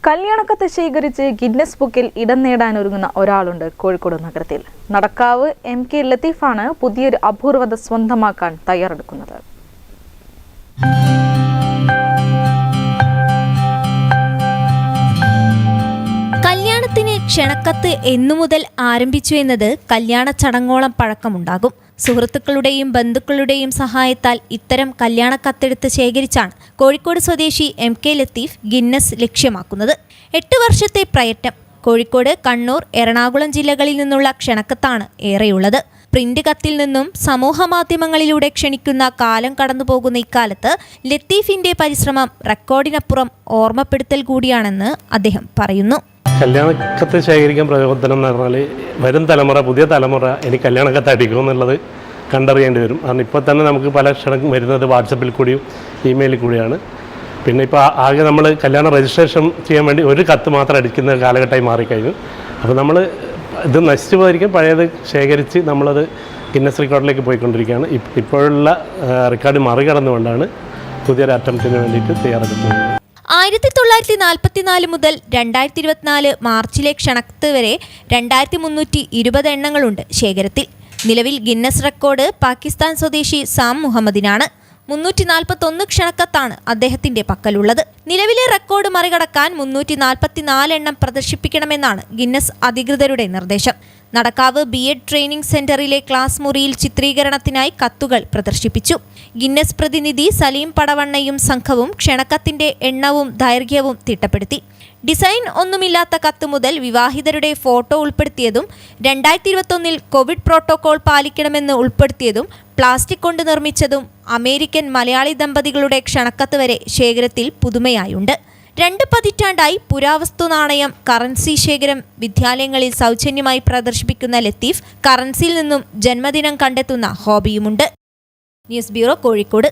കല്യാണക്കത്ത് ശേഖരിച്ച് ഗിന്നസ് ബുക്കിൽ ഇടം നേടാനൊരുങ്ങുന്ന ഒരാളുണ്ട് കോഴിക്കോട് നഗരത്തിൽ. നടക്കാവ് MK ലത്തീഫാണ് പുതിയൊരു അപൂർവത സ്വന്തമാക്കാൻ തയ്യാറെടുക്കുന്നത്. കല്യാണത്തിന് ക്ഷണക്കത്ത് എന്നുമുതൽ ആരംഭിച്ചു എന്നത് കല്യാണ ചടങ്ങോളം പഴക്കമുണ്ടാകും. സുഹൃത്തുക്കളുടെയും ബന്ധുക്കളുടെയും സഹായത്താൽ ഇത്തരം കല്യാണക്കത്തെടുത്ത് ശേഖരിച്ചാണ് കോഴിക്കോട് സ്വദേശി MK ലത്തീഫ് ഗിന്നസ് ലക്ഷ്യമാക്കുന്നത്. 8 വർഷത്തെ പ്രയത്നം. കോഴിക്കോട്, കണ്ണൂർ, എറണാകുളം ജില്ലകളിൽ നിന്നുള്ള ക്ഷണക്കത്താണ് ഏറെയുള്ളത്. പ്രിന്റ് കത്തിൽ നിന്നും സമൂഹ മാധ്യമങ്ങളിലൂടെ ക്ഷണിക്കുന്ന കാലം കടന്നുപോകുന്ന ഇക്കാലത്ത് ലത്തീഫിന്റെ പരിശ്രമം റെക്കോർഡിനപ്പുറം ഓർമ്മപ്പെടുത്തൽ കൂടിയാണെന്ന് അദ്ദേഹം പറയുന്നു. കല്യാണക്കത്ത് ശേഖരിക്കാൻ പ്രചോദനം എന്ന് പറഞ്ഞാൽ വരും തലമുറ, പുതിയ തലമുറ ഇനി കല്യാണക്കത്ത് അടിക്കും എന്നുള്ളത് കണ്ടറിയേണ്ടി വരും. കാരണം ഇപ്പോൾ തന്നെ നമുക്ക് പല ക്ഷണം വരുന്നത് വാട്സപ്പിൽ കൂടിയും ഇമെയിലിൽ കൂടിയാണ്. പിന്നെ ഇപ്പോൾ ആകെ നമ്മൾ കല്യാണം രജിസ്ട്രേഷൻ ചെയ്യാൻ വേണ്ടി ഒരു കത്ത് മാത്രം അടിക്കുന്ന കാലഘട്ടമായി മാറിക്കഴിഞ്ഞു. അപ്പോൾ നമ്മൾ ഇത് നശിച്ചു പോയിരിക്കും, പഴയത് ശേഖരിച്ച് നമ്മളത് ഗിന്നസ് റെക്കോർഡിലേക്ക് പോയിക്കൊണ്ടിരിക്കുകയാണ്. ഇപ്പോഴുള്ള റെക്കോർഡ് മറികടന്നുകൊണ്ടാണ് പുതിയൊരു അറ്റംപ്റ്റിന് വേണ്ടിയിട്ട് തയ്യാറെടുക്കുന്നത്. 1944 മുതൽ 2024 മാർച്ചിലെ ക്ഷണക്കത്ത് വരെ 2320 എണ്ണങ്ങളുണ്ട് ശേഖരത്തിൽ. നിലവിൽ ഗിന്നസ് റെക്കോർഡ് പാകിസ്ഥാൻ സ്വദേശി സാം മുഹമ്മദിനാണ്. 341 ക്ഷണക്കത്താണ് അദ്ദേഹത്തിന്റെ പക്കലുള്ളത്. നിലവിലെ റെക്കോർഡ് മറികടക്കാൻ 344 എണ്ണം പ്രദർശിപ്പിക്കണമെന്നാണ് ഗിന്നസ് അധികൃതരുടെ നിർദ്ദേശം. നടക്കാവ് BEd ട്രെയിനിംഗ് സെന്ററിലെ ക്ലാസ് മുറിയിൽ ചിത്രീകരണത്തിനായി കത്തുകൾ പ്രദർശിപ്പിച്ചു. ഗിന്നസ് പ്രതിനിധി സലീം പടവണ്ണയും സംഘവും ക്ഷണക്കത്തിന്റെ എണ്ണവും ദൈർഘ്യവും തിട്ടപ്പെടുത്തി. ഡിസൈൻ ഒന്നുമില്ലാത്ത കത്ത് മുതൽ വിവാഹിതരുടെ ഫോട്ടോ ഉൾപ്പെടുത്തിയതും 2021 കോവിഡ് പ്രോട്ടോകോൾ പാലിക്കണമെന്ന് ഉൾപ്പെടുത്തിയതും പ്ലാസ്റ്റിക് കൊണ്ട് നിർമ്മിച്ചതും അമേരിക്കൻ മലയാളി ദമ്പതികളുടെ ക്ഷണക്കത്ത് വരെ ശേഖരത്തിൽ പുതുമയായുണ്ട്. 2 പതിറ്റാണ്ടായി പുരാവസ്തു നാണയം, കറൻസി ശേഖരം വിദ്യാലയങ്ങളിൽ സൗജന്യമായി പ്രദർശിപ്പിക്കുന്ന ലത്തീഫ് കറൻസിയിൽ നിന്നും ജന്മദിനം കണ്ടെത്തുന്ന ഹോബിയുമുണ്ട്. News bureau, Kozhikode.